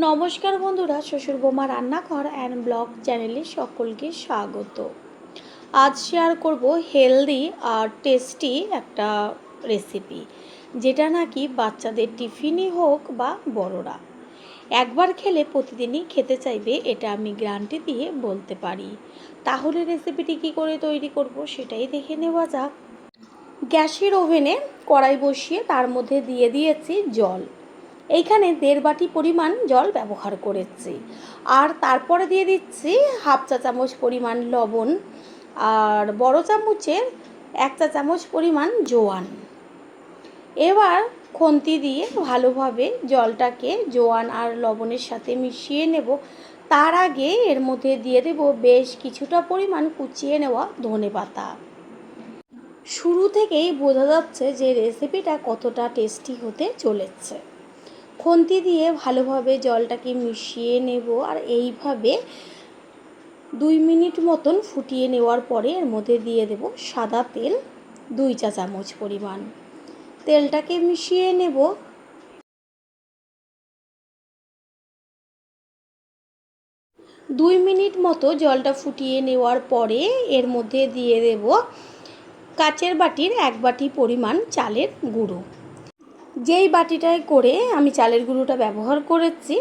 নমস্কার বন্ধুরা, শ্বশুর বৌমা রান্নাঘর অ্যান্ড ব্লগ চ্যানেলে সকলকে স্বাগত। আজ শেয়ার করব হেলদি আর টেস্টি একটা রেসিপি, যেটা নাকি বাচ্চাদের টিফিনই হোক বা বড়রা একবার খেলে প্রতিদিনই খেতে চাইবে, এটা আমি গ্যারান্টি দিয়ে বলতে পারি। তাহলে রেসিপিটি কী করে তৈরি করব সেটাই দেখে নেওয়া যাক। গ্যাসের ওভেনে কড়াই বসিয়ে তার মধ্যে দিয়ে দিয়েছি জল। এইখানে 1.5 বাটি পরিমাণ জল ব্যবহার করেছি। আর তারপরে দিয়ে দিচ্ছি হাফ চা চামচ পরিমাণ লবণ আর বড় চামচের 1 চা চামচ পরিমাণ জোয়ান। এবার খুন্তি দিয়ে ভালোভাবে জলটাকে জোয়ান আর লবণের সাথে মিশিয়ে নেব। তার আগে এর মধ্যে দিয়ে দেব বেশ কিছুটা পরিমাণ কুচিয়ে নেওয়া ধনেপাতা। শুরু থেকেই বোঝা যাচ্ছে যে রেসিপিটা কতটা টেস্টি হতে চলেছে। খুন্তি দিয়ে ভালোভাবে জলটাকে মিশিয়ে নেব আর এইভাবে 2 মিনিট মতন ফুটিয়ে নেওয়ার পরে এর মধ্যে দিয়ে দেব সাদা তেল 2 চা চামচ পরিমাণ। তেলটাকে মিশিয়ে নেব। দুই মিনিট মতো জলটা ফুটিয়ে নেওয়ার পরে এর মধ্যে দিয়ে দেব কাচের বাটির 1 বাটি পরিমাণ চালের গুঁড়ো। যেই বাটিটায় করে আমি চালের গুঁড়োটা ব্যবহার করেছি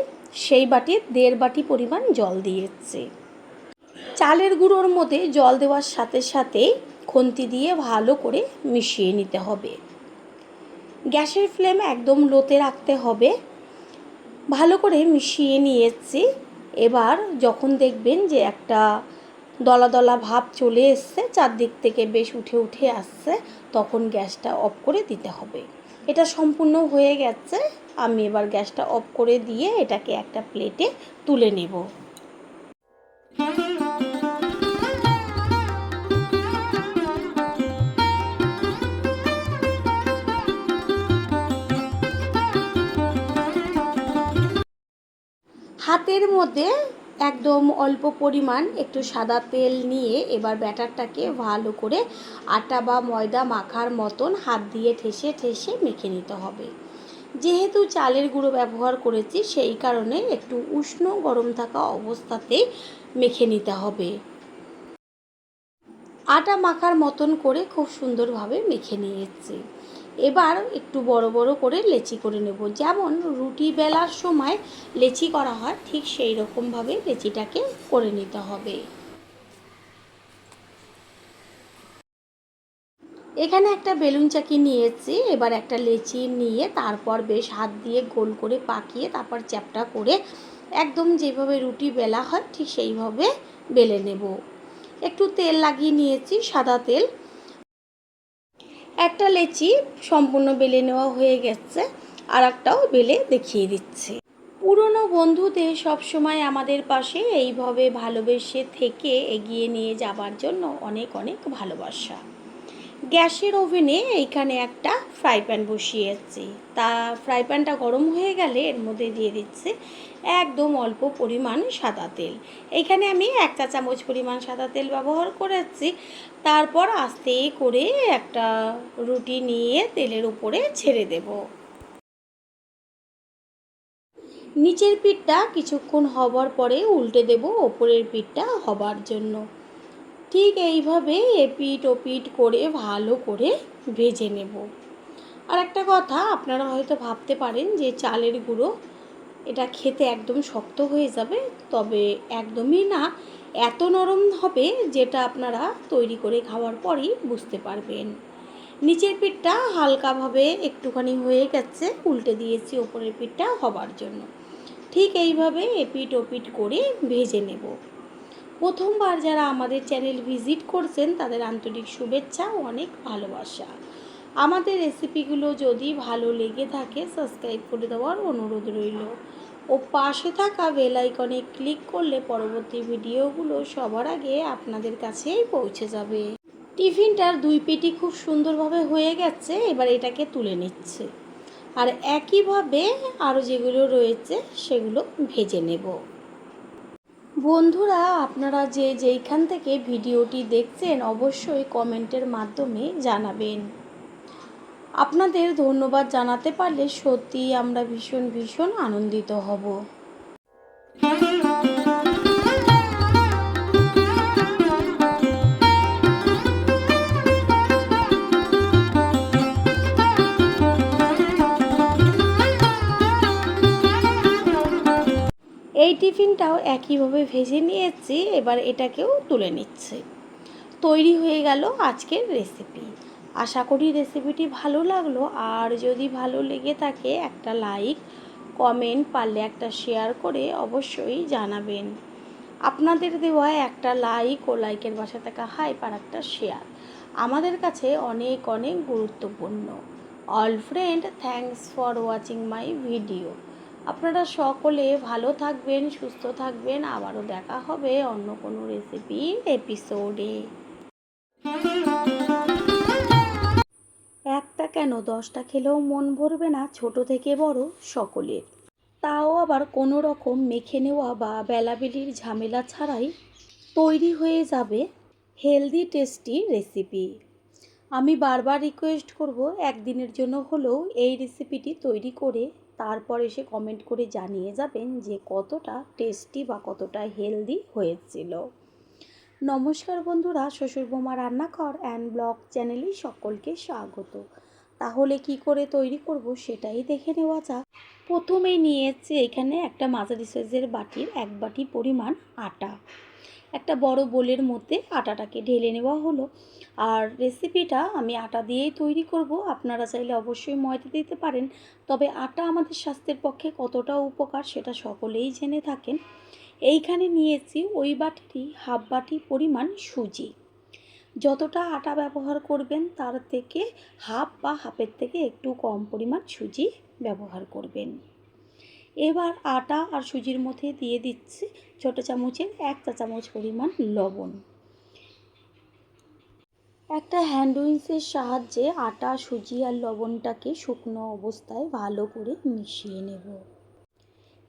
সেই বাটির 1.5 বাটি পরিমাণ জল দিয়েছি। চালের গুঁড়োর মধ্যে জল দেওয়ার সাথে সাথে খুন্তি দিয়ে ভালো করে মিশিয়ে নিতে হবে। গ্যাসের ফ্লেম একদম লোতে রাখতে হবে। ভালো করে মিশিয়ে নিয়েছি। এবার যখন দেখবেন যে একটা দলা দলা ভাব চলে এসছে, চারদিক থেকে বেশ উঠে উঠে আসছে, তখন গ্যাসটা অফ করে দিতে হবে। এটা সম্পূর্ণ হয়ে গেছে। আমি এবার গ্যাসটা অফ করে দিয়ে এটাকে একটা প্লেটে তুলে নেব। হাতের মধ্যে একদম অল্প পরিমাণ একটু সাদা তেল নিয়ে এবার ব্যাটারটাকে ভালো করে আটা বা ময়দা মাখার মতন হাত দিয়ে ঠেসে ঠেসে মেখে নিতে হবে। যেহেতু চালের গুঁড়ো ব্যবহার করেছি সেই কারণে একটু উষ্ণ গরম থাকা অবস্থাতেই মেখে নিতে হবে। আটা মাখার মতন করে খুব সুন্দরভাবে মেখে নিয়েছি। এবার একটু বড় বড় করে লেচি করে নেব। যেমন রুটি বেলার সময় লেচি করা হয় ঠিক সেই রকমভাবে লেচিটাকে করে নিতে হবে। এখানে একটা বেলুন চাকি নিয়েছি। এবার একটা লেচি নিয়ে তারপর বেশ হাত দিয়ে গোল করে পাকিয়ে তারপর চ্যাপটা করে একদম যেভাবে রুটি বেলা হয় ঠিক সেইভাবে বেলে নেব। একটু তেল লাগিয়ে নিয়েছি, সাদা তেল। একটা লেচি সম্পূর্ণ বেলে নেওয়া হয়ে গেছে, আর একটাও বেলে দেখিয়ে দিচ্ছি। পুরনো বন্ধুদের সবসময় আমাদের পাশে এইভাবে ভালোবেসে থেকে এগিয়ে নিয়ে যাবার জন্য অনেক অনেক ভালোবাসা। গ্যাসের ওভেনে এইখানে একটা ফ্রাই প্যান বসিয়েছি। তা ফ্রাই প্যানটা গরম হয়ে গেলে এর মধ্যে দিয়ে দিচ্ছি একদম অল্প পরিমাণ সাদা তেল। এইখানে আমি 1 চা চামচ পরিমাণ সাদা তেল ব্যবহার করেছি। তারপর আস্তে করে একটা রুটি নিয়ে তেলের উপরে ছেড়ে দেব। নিচের পিঠটা কিছুক্ষণ হবার পরে উল্টে দেব ওপরের পিঠটা হবার জন্য। ঠিক এইভাবে এপিট ওপিট করে ভালো করে ভেজে নেব। আর একটা কথা, আপনারা হয়তো ভাবতে পারেন যে চালের গুঁড়ো এটা খেতে একদম শক্ত হয়ে যাবে, তবে একদমই না। এত নরম হবে যেটা আপনারা তৈরি করে খাওয়ার পরই বুঝতে পারবেন। নিচের পিঠটা হালকাভাবে একটুখানি হয়ে গেছে, উল্টে দিয়েছি ওপরের পিঠটা হবার জন্য। ঠিক এইভাবে এপিট ওপিট করে ভেজে নেব। প্রথমবার যারা আমাদের চ্যানেল ভিজিট করছেন তাদের আন্তরিক শুভেচ্ছা, অনেক ভালোবাসা। আমাদের রেসিপিগুলো যদি ভালো লেগে থাকে সাবস্ক্রাইব করে দেওয়ার অনুরোধ রইল ও পাশে থাকা বেল আইকনে ক্লিক করলে পরবর্তী ভিডিওগুলো সবার আগে আপনাদের কাছেই পৌঁছে যাবে। টিফিনটার 2 পেটি খুব সুন্দরভাবে হয়ে গেছে। এবার এটাকে তুলে নিচ্ছে আর একইভাবে আরও যেগুলো রয়েছে সেগুলো ভেজে নেব। বন্ধুরা, আপনারা যেইখান থেকে ভিডিওটি দেখছেন অবশ্যই কমেন্টের মাধ্যমে জানাবেন। আপনাদের ধন্যবাদ জানাতে পারলে সত্যিই আমরা ভীষণ ভীষণ আনন্দিত হব। এই টিফিনটাও একইভাবে ভেজে নিয়েছি, এবার এটাকেও তুলে নিচ্ছি। তৈরি হয়ে গেল আজকের রেসিপি। আশা করি রেসিপিটি ভালো লাগলো, আর যদি ভালো লেগে থাকে একটা লাইক, কমেন্ট, পারলে একটা শেয়ার করে অবশ্যই জানাবেন। আপনাদের দেওয়া একটা লাইক ও লাইকের পাশে থাকা হাইপ আর একটা শেয়ার আমাদের কাছে অনেক অনেক গুরুত্বপূর্ণ। All friend, thanks for watching my video. আপনারা সকলে ভালো থাকবেন, সুস্থ থাকবেন। আবারও দেখা হবে অন্য কোনো রেসিপির এপিসোডে। একটা কেন 10টা খেলেও মন ভরবে না ছোট থেকে বড় সকলের। তাও আবার কোনো রকম মেখে নেওয়া বা বেলাবেলির ঝামেলা ছাড়াই তৈরি হয়ে যাবে হেলদি টেস্টি রেসিপি। আমি বারবার রিকোয়েস্ট করব, একদিনের জন্য হলেও এই রেসিপিটি তৈরি করে তারপর এসে কমেন্ট করে জানিয়ে যাবেন যে কতটা টেস্টি বা কতটা হেলদি হয়েছিল। নমস্কার বন্ধুরা, শ্বশুর বোমা রান্নাঘর অ্যান্ড ব্লগ চ্যানেলে সকলকে স্বাগত। তাহলে কি করে তৈরি করব সেটাই দেখে নেওয়া যাক। প্রথমেই নিয়েছি এখানে একটা মাঝারি সাইজের বাটির 1 বাটি পরিমাণ আটা। একটা বড় বোলের মধ্যে আটাটাকে ঢেলে নেওয়া হলো। আর রেসিপিটা আমি আটা দিয়েই তৈরি করব। আপনারা চাইলে অবশ্যই ময়দা দিতে পারেন, তবে আটা আমাদের স্বাস্থ্যের পক্ষে কতটা উপকার সেটা সকলেই জেনে থাকেন। এইখানে নিয়েছি ওই বাটিরই হাফ বাটি পরিমাণ সুজি। যতটা আটা ব্যবহার করবেন তার থেকে হাফ বা হাফের থেকে একটু কম পরিমাণ সুজি ব্যবহার করবেন। এবার আটা আর সুজির মধ্যে দিয়ে দিচ্ছি ছোটো চামচের 1 চা চামচ পরিমাণ লবণ। একটা হ্যান্ড উইন্সের সাহায্যে আটা, সুজি আর লবণটাকে শুকনো অবস্থায় ভালো করে মিশিয়ে নেব।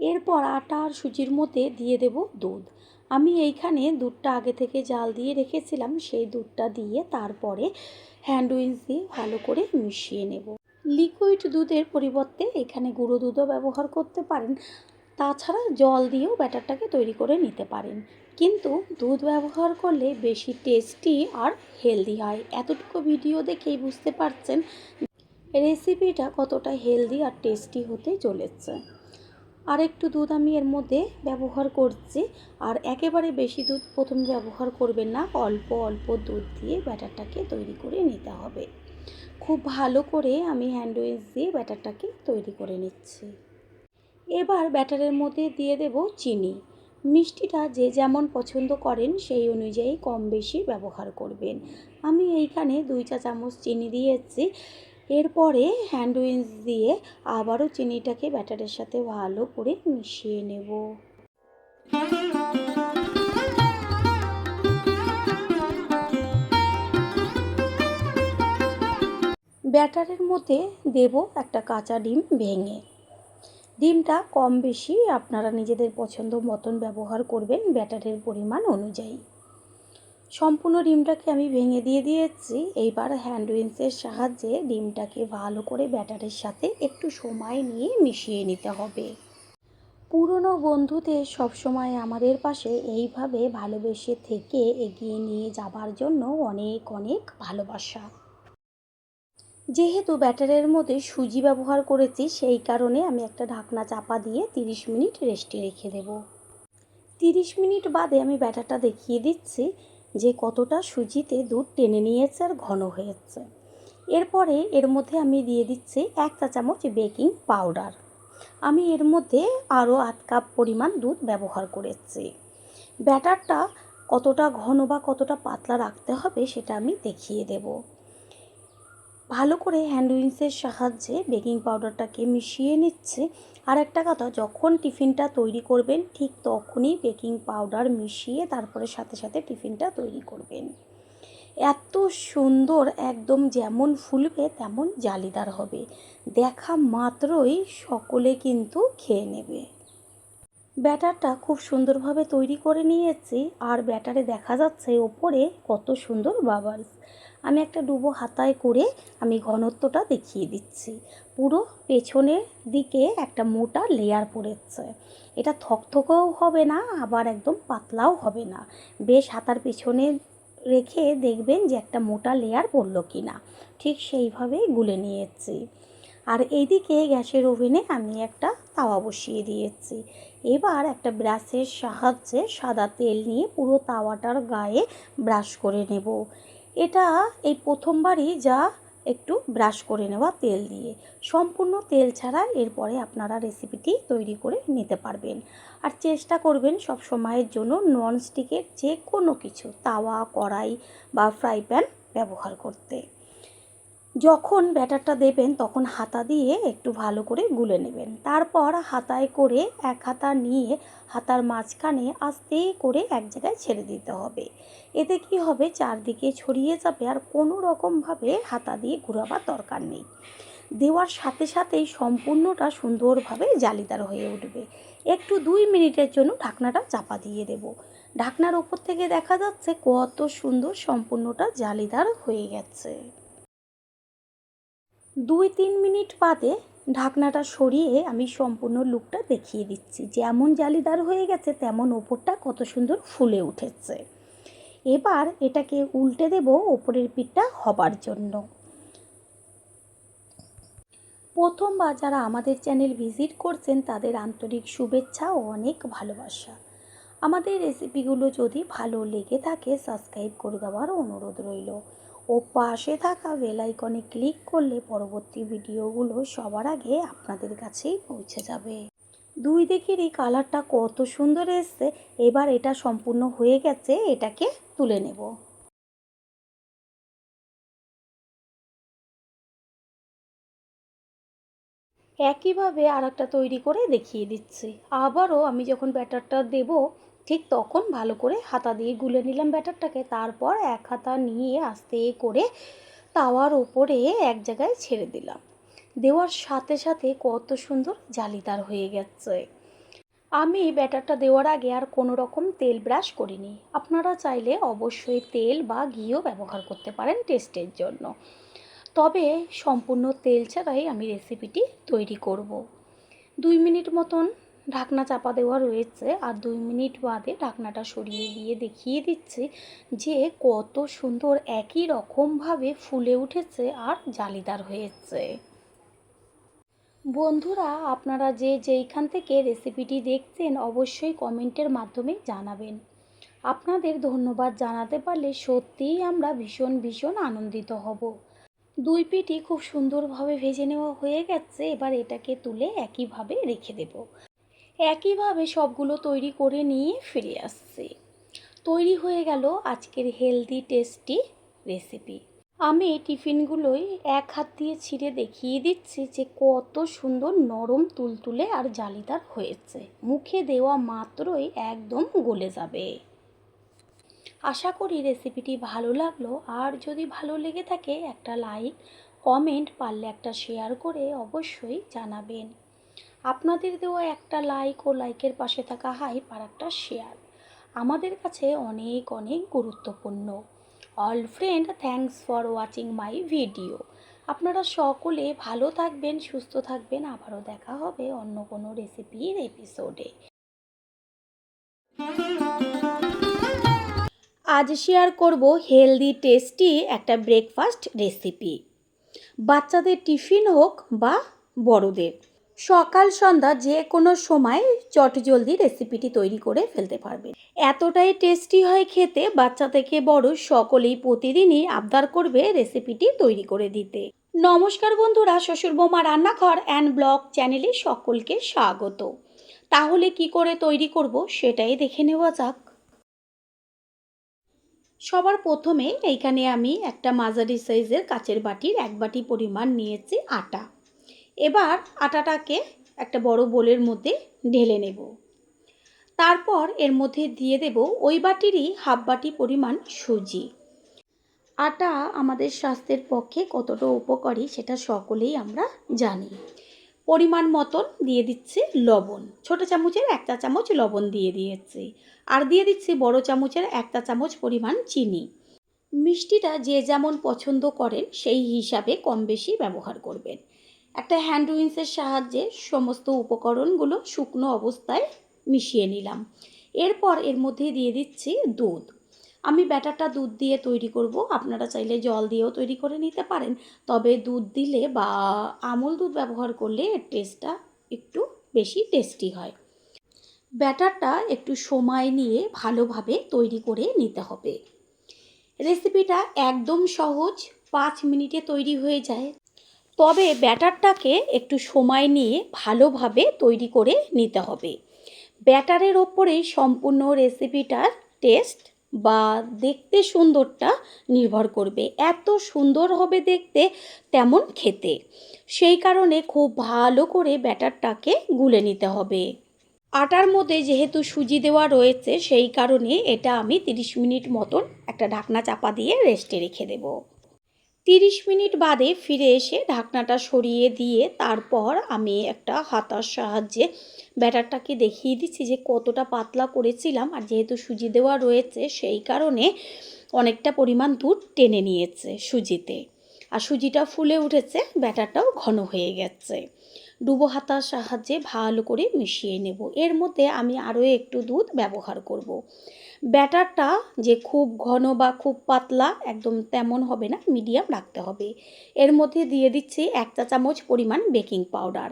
এরপর আটা আর সুজির মধ্যে দিয়ে দেব দুধ। আমি এইখানে দুধটা আগে থেকে জাল দিয়ে রেখেছিলাম, সেই দুধটা দিয়ে তারপরে হ্যান্ড উইন্স দিয়ে ভালো করে মিশিয়ে নেব। লিকুইড দুধের পরিবর্তে এখানে গুঁড়ো দুধও ব্যবহার করতে পারেন, তাছাড়া জল দিয়েও ব্যাটারটাকে তৈরি করে নিতে পারেন, কিন্তু দুধ ব্যবহার করলে বেশি টেস্টি আর হেলদি হয়। এতটুকু ভিডিও দেখেই বুঝতে পারছেন রেসিপিটা কতটা হেলদি আর টেস্টি হতে চলেছে। আর একটু দুধ আমি এর মধ্যে ব্যবহার করছি, আর একেবারে বেশি দুধ প্রথমে ব্যবহার করবেন না, অল্প অল্প দুধ দিয়ে ব্যাটারটাকে তৈরি করে নিতে হবে। খুব ভালো করে আমি হ্যান্ড উইচ দিয়ে ব্যাটারটাকে তৈরি করে নিচ্ছি। এবার ব্যাটারের মধ্যে দিয়ে দেব চিনি। মিষ্টিটা যে যেমন পছন্দ করেন সেই অনুযায়ী কম বেশি ব্যবহার করবেন। আমি এইখানে 2 চা চামচ চিনি দিয়েছি। এরপরে হ্যান্ড উইচ দিয়ে আবারও চিনিটাকে ব্যাটারের সাথে ভালো করে মিশিয়ে নেব। ব্যাটারের মধ্যে দেব একটা কাঁচা ডিম ভেঙে। ডিমটা কম বেশি আপনারা নিজেদের পছন্দ মতন ব্যবহার করবেন ব্যাটারের পরিমাণ অনুযায়ী। সম্পূর্ণ ডিমটাকে আমি ভেঙে দিয়ে দিয়েছি। এইবার হ্যান্ড উইন্সের সাহায্যে ডিমটাকে ভালো করে ব্যাটারের সাথে একটু সময় নিয়ে মিশিয়ে নিতে হবে। পুরনো বন্ধুদের সবসময় আমাদের পাশে এইভাবে ভালোবেসে থেকে এগিয়ে নিয়ে যাবার জন্য অনেক অনেক ভালোবাসা। যেহেতু ব্যাটারের মধ্যে সুজি ব্যবহার করেছি সেই কারণে আমি একটা ঢাকনা চাপা দিয়ে 30 মিনিট রেস্টে রেখে দেব। 30 মিনিট বাদে আমি ব্যাটারটা দেখিয়ে দিচ্ছি যে কতটা সুজিতে দুধ টেনে নিয়েছে আর ঘন হয়েছে। এরপরে এর মধ্যে আমি দিয়ে দিচ্ছি 1 চা চামচ বেকিং পাউডার। আমি এর মধ্যে আরও আধ কাপ পরিমাণ দুধ ব্যবহার করেছি। ব্যাটারটা কতটা ঘন বা কতটা পাতলা রাখতে হবে সেটা আমি দেখিয়ে দেব। ভালো করে হ্যান্ড উইন্সের সাহায্যে বেকিং পাউডারটাকে মিশিয়ে নিচ্ছে। আর একটা কথা, যখন টিফিনটা তৈরি করবেন ঠিক তখনই বেকিং পাউডার মিশিয়ে তারপরে সাথে সাথে টিফিনটা তৈরি করবেন। এত সুন্দর, একদম যেমন ফুলবে তেমন জালিদার হবে, দেখা মাত্রই সকলে কিন্তু খেয়ে নেবে। ব্যাটারটা খুব সুন্দরভাবে তৈরি করে নিয়েছি, আর ব্যাটারে দেখা যাচ্ছে ওপরে কত সুন্দর বাবলস। আমি একটা ডুবো হাতায় করে আমি ঘনত্বটা দেখিয়ে দিচ্ছি। পুরো পেছনের দিকে একটা মোটা লেয়ার পড়েছে। এটা থকথকেও হবে না, আবার একদম পাতলাও হবে না। বেশ হাতার পেছনে রেখে দেখবেন যে একটা মোটা লেয়ার পড়লো কি না। ঠিক সেইভাবেই গুলে নিয়েছি। আর এইদিকে গ্যাসের ওভেনে আমি একটা তাওয়া বসিয়ে দিয়েছি। এবার একটা ব্রাশের সাহায্যে সাদা তেল নিয়ে পুরো তাওয়াটার গায়ে ব্রাশ করে নেব। এটা এই প্রথমবারই যা একটু ব্রাশ করে নেওয়া তেল দিয়ে। সম্পূর্ণ তেল ছাড়া এরপরে আপনারা রেসিপিটি তৈরি করে নিতে পারবেন। আর চেষ্টা করবেন সব সময়ের জন্য ননস্টিকের যে কোনো কিছু, তাওয়া, কড়াই বা ফ্রাই প্যান ব্যবহার করতে। যখন ব্যাটারটা দেবেন তখন হাতা দিয়ে একটু ভালো করে গুলে নেবেন। তারপর হাতায় করে এক হাতা নিয়ে হাতার মাঝখানে আস্তে করে এক জায়গায় ছেড়ে দিতে হবে। এতে কি হবে, চারদিকে ছড়িয়ে যাবে আর কোনো রকমভাবে হাতা দিয়ে ঘোরাবার দরকার নেই। দেওয়ার সাথে সাথেই সম্পূর্ণটা সুন্দরভাবে জালিদার হয়ে উঠবে। একটু 2 মিনিটের জন্য ঢাকনাটা চাপা দিয়ে দেব। ঢাকনার ওপর থেকে দেখা যাচ্ছে কত সুন্দর সম্পূর্ণটা জালিদার হয়ে গেছে। 2-3 মিনিট বাদে ঢাকনাটা সরিয়ে আমি সম্পূর্ণ লুকটা দেখিয়ে দিচ্ছি। যেমন জালিদার হয়ে গেছে তেমন ওপরটা কত সুন্দর ফুলে উঠেছে। এবার এটাকে উল্টে দেব ওপরের পিঠটা হবার জন্য। প্রথমবার যারা আমাদের চ্যানেল ভিজিট করছেন তাদের আন্তরিক শুভেচ্ছা ও অনেক ভালোবাসা। আমাদের রেসিপিগুলো যদি ভালো লেগে থাকে সাবস্ক্রাইব করে দেওয়ার অনুরোধ রইল ও পাশে থাকা বেল আইকনে ক্লিক করলে পরবর্তী ভিডিওগুলো সবার আগে আপনাদের কাছেই পৌঁছে যাবে। দুই দিকেরই কালারটা কত সুন্দর এসছে। এবার এটা সম্পূর্ণ হয়ে গেছে, এটাকে তুলে নেব। একইভাবে আর একটা তৈরি করে দেখিয়ে দিচ্ছি। আবারও আমি যখন ব্যাটারটা দেব ঠিক তখন ভালো করে হাতা দিয়ে গুলে নিলাম ব্যাটারটাকে। তারপর এক হাতা নিয়ে আস্তে করে তাওয়ার ওপরে এক জায়গায় ছেড়ে দিলাম। দেওয়ার সাথে সাথে কত সুন্দর জালিদার হয়ে গেছে। আমি ব্যাটারটা দেওয়ার আগে আর কোনো রকম তেল ব্রাশ করিনি। আপনারা চাইলে অবশ্যই তেল বা ঘিও ব্যবহার করতে পারেন টেস্টের জন্য। তবে সম্পূর্ণ তেল ছাড়াই আমি রেসিপিটি তৈরি করব। 2 মিনিট মতন ঢাকনা চাপা দেওয়া রয়েছে, আর 2 মিনিট বাদে ঢাকনাটা সরিয়ে দিয়ে দেখিয়ে দিচ্ছি যে কত সুন্দর একই রকমভাবে ফুলে উঠেছে আর জালিদার হয়েছে। বন্ধুরা, আপনারা যে যেইখান থেকে রেসিপিটি দেখছেন অবশ্যই কমেন্টের মাধ্যমে জানাবেন। আপনাদের ধন্যবাদ জানাতে পারলে সত্যিই আমরা ভীষণ ভীষণ আনন্দিত হব। দুই পিঠই খুব সুন্দরভাবে ভেজে নেওয়া হয়ে গেছে। এবার এটাকে তুলে একইভাবে রেখে দেব। একইভাবে সবগুলো তৈরি করে নিয়ে ফিরে আসছি। তৈরি হয়ে গেল আজকের হেলদি টেস্টি রেসিপি। আমি টিফিনগুলোই এক হাত দিয়ে ছিঁড়ে দেখিয়ে দিচ্ছি যে কত সুন্দর নরম তুলতুলে আর জালিদার হয়েছে। মুখে দেওয়া মাত্রই একদম গলে যাবে। আশা করি রেসিপিটি ভালো লাগলো, আর যদি ভালো লেগে থাকে একটা লাইক, কমেন্ট, পারলে একটা শেয়ার করে অবশ্যই জানাবেন। আপনাদের দেওয়া একটা লাইক ও লাইকের পাশে থাকা হাইপ আর একটা শেয়ার আমাদের কাছে অনেক অনেক গুরুত্বপূর্ণ। All friend, thanks for watching my video. আপনারা সকলে ভালো থাকবেন, সুস্থ থাকবেন। আবারও দেখা হবে অন্য কোনো রেসিপির এপিসোডে। আজ শেয়ার করব হেলদি টেস্টি একটা ব্রেকফাস্ট রেসিপি। বাচ্চাদের টিফিন হোক বা বড়দের, সকাল সন্ধ্যা যে কোনো সময় চটজলদি রেসিপিটি তৈরি করে ফেলতে পারবেন। এতটাই টেস্টি হয় খেতে, বাচ্চা থেকে বড় সকলেই প্রতিদিনই আবদার করবে রেসিপিটি তৈরি করে দিতে। নমস্কার বন্ধুরা, শ্বশুর বৌমা রান্নাঘর অ্যান্ড ব্লগ চ্যানেলে সকলকে স্বাগত। তাহলে কি করে তৈরি করব সেটাই দেখে নেওয়া যাক। সবার প্রথমে এইখানে আমি একটা মাঝারি সাইজের কাচের বাটির 1 বাটি পরিমাণ নিয়েছি আটা। এবার আটাটাকে একটা বড় বোলের মধ্যে ঢেলে নেব। তারপর এর মধ্যে দিয়ে দেব ওই বাটিরই হাফ বাটি পরিমাণ সুজি। আটা আমাদের স্বাস্থ্যের পক্ষে কতটা উপকারী সেটা সকলেই আমরা জানি। পরিমাণ মতন দিয়ে দিচ্ছি লবণ, ছোটো চামচের 1 চা চামচ লবণ দিয়ে দিয়েছি। আর দিয়ে দিচ্ছি বড় চামচের 1 চা চামচ পরিমাণ চিনি। মিষ্টিটা যে যেমন পছন্দ করেন সেই হিসাবে কম বেশি ব্যবহার করবেন। একটা হ্যান্ড উইন্সের সাহায্যে সমস্ত উপকরণগুলো শুকনো অবস্থায় মিশিয়ে নিলাম। এরপর এর মধ্যে দিয়ে দিচ্ছি দুধ। আমি ব্যাটারটা দুধ দিয়ে তৈরি করব, আপনারা চাইলে জল দিয়েও তৈরি করে নিতে পারেন। তবে দুধ দিলে বা আমুল দুধ ব্যবহার করলে এর টেস্টটা একটু বেশি টেস্টি হয়। ব্যাটারটা একটু সময় নিয়ে ভালোভাবে তৈরি করে নিতে হবে। রেসিপিটা একদম সহজ, 5 মিনিটে তৈরি হয়ে যায়। তবে ব্যাটারটাকে একটু সময় নিয়ে ভালোভাবে তৈরি করে নিতে হবে। ব্যাটারের ওপরেই সম্পূর্ণ রেসিপিটার টেস্ট বা দেখতে সুন্দরটা নির্ভর করবে। এত সুন্দর হবে দেখতে, তেমন খেতে। সেই কারণে খুব ভালো করে ব্যাটারটাকে গুলে নিতে হবে। আটার মধ্যে যেহেতু সুজি দেওয়া রয়েছে, সেই কারণে এটা আমি 30 মিনিট মতন একটা ঢাকনা চাপা দিয়ে রেস্টে রেখে দেব। 30 মিনিট বাদে ফিরে এসে ঢাকনাটা সরিয়ে দিয়ে তারপর আমি একটা হাতার সাহায্যে ব্যাটারটাকে দেখিয়ে দিচ্ছি যে কতটা পাতলা করেছিলাম। আর যেহেতু সুজি দেওয়া রয়েছে সেই কারণে অনেকটা পরিমাণ দুধ টেনে নিয়েছে সুজিতে, আর সুজিটা ফুলে উঠেছে, ব্যাটারটাও ঘন হয়ে গেছে। ডুবো হাতার সাহায্যে ভালো করে মিশিয়ে নেব। এর মধ্যে আমি আরও একটু দুধ ব্যবহার করব। ব্যাটারটা যে খুব ঘন বা খুব পাতলা একদম তেমন হবে না, মিডিয়াম রাখতে হবে। এর মধ্যে দিয়ে দিচ্ছি 1 চা চামচ পরিমাণ বেকিং পাউডার।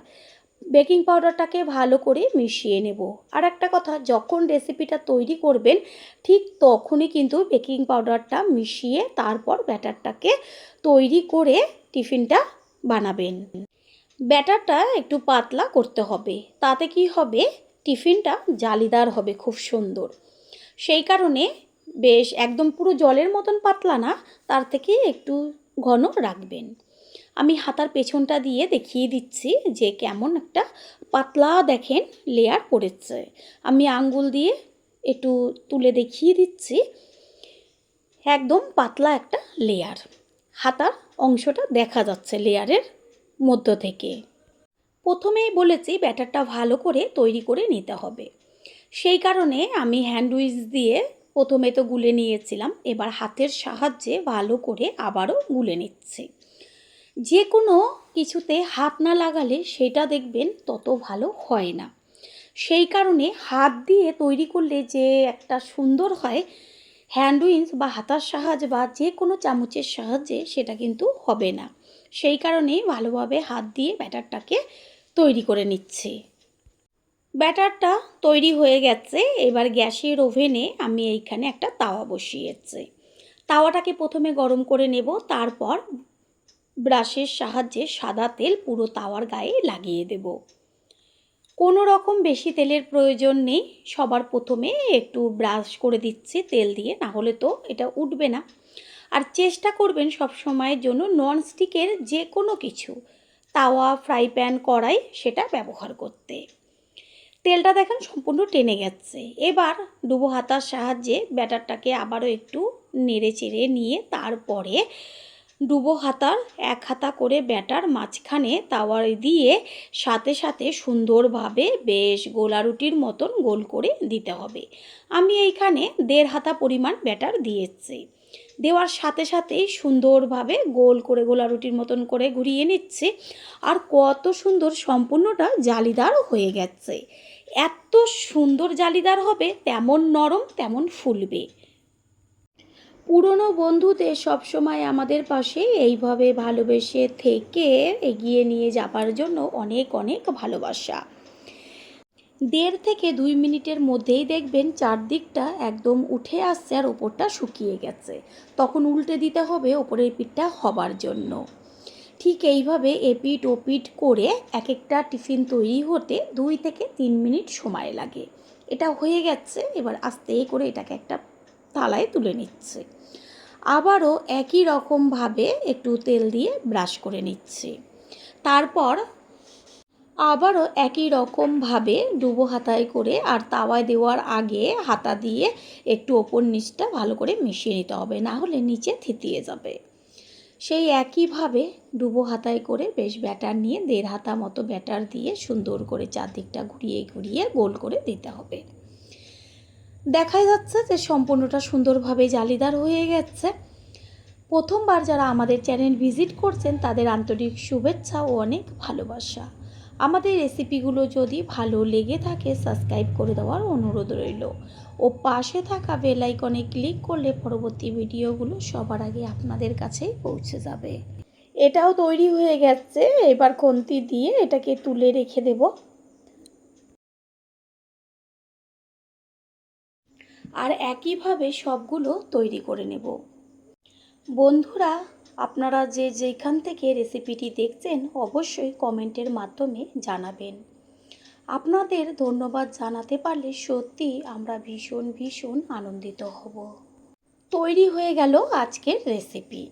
বেকিং পাউডারটাকে ভালো করে মিশিয়ে নেব। আর একটা কথা, যখন রেসিপিটা তৈরি করবেন ঠিক তখনই কিন্তু বেকিং পাউডারটা মিশিয়ে তারপর ব্যাটারটাকে তৈরি করে টিফিনটা বানাবেন। ব্যাটারটা একটু পাতলা করতে হবে, তাতে কি হবে, টিফিনটা জালিদার হবে খুব সুন্দর। সেই কারণে বেশ একদম পুরো জলের মতন পাতলা না, তার থেকে একটু ঘন রাখবেন। আমি হাতার পেছনটা দিয়ে দেখিয়ে দিচ্ছি যে কেমন একটা পাতলা দেখেন লেয়ার পড়েছে। আমি আঙ্গুল দিয়ে একটু তুলে দেখিয়ে দিচ্ছি, একদম পাতলা একটা লেয়ার। হাতার অংশটা দেখা যাচ্ছে লেয়ারের মধ্য থেকে। প্রথমেই বলেছি ব্যাটারটা ভালো করে তৈরি করে নিতে হবে। সেই কারণে আমি হ্যান্ড উইচ দিয়ে প্রথমে তো গুলে নিয়েছিলাম, এবার হাতের সাহায্যে ভালো করে আবারও গুলে নিচ্ছি। যে কোনো কিছুতে হাত না লাগালে সেটা দেখবেন তত ভালো হয় না। সেই কারণে হাত দিয়ে তৈরি করলে যে একটা সুন্দর হয়, হ্যান্ড উইচ বা হাতার সাহায্যে বা যে কোনো চামচের সাহায্যে সেটা কিন্তু হবে না। সেই কারণেই ভালোভাবে হাত দিয়ে ব্যাটারটাকে তৈরি করে নিচ্ছি। ব্যাটারটা তৈরি হয়ে গেছে। এবার গ্যাসের ওভেনে আমি এইখানে একটা তাওয়া বসিয়েছি। তাওয়াটাকে প্রথমে গরম করে নেব, তারপর ব্রাশের সাহায্যে সাদা তেল পুরো তাওয়ার গায়ে লাগিয়ে দেব। কোনো রকম বেশি তেলের প্রয়োজন নেই, সবার প্রথমে একটু ব্রাশ করে দিচ্ছি তেল দিয়ে, না হলে তো এটা উঠবে না। আর চেষ্টা করবেন সব সময়ের জন্য ননস্টিকের যে কোনো কিছু, তাওয়া, ফ্রাই প্যান, কড়াই সেটা ব্যবহার করতে। তেলটা দেখেন সম্পূর্ণ টেনে গেছে। এবার ডুবো হাতার সাহায্যে ব্যাটারটাকে আবারও একটু নেড়ে চেড়ে নিয়ে তারপরে ডুবো হাতার 1 হাতা করে ব্যাটার মাঝখানে তাওয়ায় দিয়ে সাথে সাথে সুন্দরভাবে বেশ গোলা রুটির মতন গোল করে দিতে হবে। আমি এইখানে 1.5 হাতা পরিমাণ ব্যাটার দিয়েছি। দেওয়ার সাথে সাথেই সুন্দরভাবে গোল করে গোলা রুটির মতন করে ঘুরিয়ে নিচ্ছি। আর কত সুন্দর সম্পূর্ণটা জালিদার হয়ে গেছে। এত সুন্দর জালিদার হবে, তেমন নরম তেমন ফুলবে। পুরনো বন্ধুদের সবসময় আমাদের পাশে এইভাবে ভালোবেসে থেকে এগিয়ে নিয়ে যাবার জন্য অনেক অনেক ভালোবাসা। 1.5 থেকে 2 মিনিটের মধ্যেই দেখবেন চারদিকটা একদম উঠে আসছে আর ওপরটা শুকিয়ে গেছে। তখন উল্টে দিতে হবে ওপরের পিঠটা হবার জন্য। ঠিক এইভাবে এপিঠ ওপিঠ করে এক একটা টিফিন তৈরি হতে 2 থেকে 3 মিনিট সময় লাগে। এটা হয়ে গেছে, এবার আস্তে করে এটাকে একটা থালায় তুলে নিচ্ছে। আবারও একই রকমভাবে একটু তেল দিয়ে ব্রাশ করে নিচ্ছি। তারপর আবারও একই রকমভাবে ডুবো হাতায় করে আর তাওয়ায় দেওয়ার আগে হাতা দিয়ে একটু ওপর নিচটা ভালো করে মিশিয়ে নিতে হবে, না হলে নিচে থিতিয়ে যাবে। সেই একইভাবে ডুবো হাতায় করে বেশ ব্যাটার নিয়ে 1.5 হাতা মতো ব্যাটার দিয়ে সুন্দর করে চারদিকটা ঘুরিয়ে ঘুরিয়ে গোল করে দিতে হবে। দেখা যাচ্ছে যে সম্পূর্ণটা সুন্দরভাবে জালিদার হয়ে গেছে। প্রথমবার যারা আমাদের চ্যানেল ভিজিট করছেন তাদের আন্তরিক শুভেচ্ছা ও অনেক ভালোবাসা। আমাদের রেসিপিগুলো যদি ভালো লেগে থাকে সাবস্ক্রাইব করে দেওয়ার অনুরোধ রইল ও পাশে থাকা বেল আইকনে ক্লিক করলে পরবর্তী ভিডিওগুলো সবার আগে আপনাদের কাছেই পৌঁছে যাবে। এটাও তৈরি হয়ে গেছে। এবার খুন্তি দিয়ে এটাকে তুলে রেখে দেব। আর একইভাবে সবগুলো তৈরি করে নেব। বন্ধুরা, আপনারা যে যেখান থেকে রেসিপিটি দেখছেন অবশ্যই কমেন্টের মাধ্যমে জানাবেন। আপনাদের ধন্যবাদ জানাতে পারলে সত্যি আমরা ভীষণ ভীষণ আনন্দিত হব। তৈরি হয়ে গেল আজকের রেসিপি।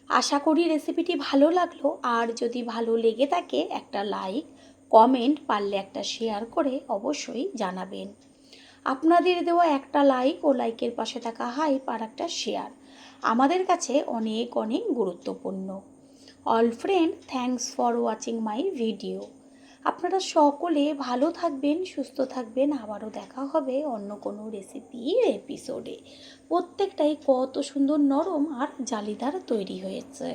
আশা করি রেসিপিটি ভালো লাগলো। আর যদি ভালো লেগে থাকে একটা লাইক, কমেন্ট, পারলে একটা শেয়ার করে অবশ্যই জানাবেন। আপনাদের দেওয়া একটা লাইক ও লাইকের পাশে থাকা হাইপ আর একটা শেয়ার আমাদের কাছে অনেক অনেক গুরুত্বপূর্ণ। All friend, thanks for watching my video. আপনারা সকলে ভালো থাকবেন, সুস্থ থাকবেন। আবারও দেখা হবে অন্য কোনো রেসিপির এপিসোডে। প্রত্যেকটাই কত সুন্দর নরম আর জালিদার তৈরি হয়েছে।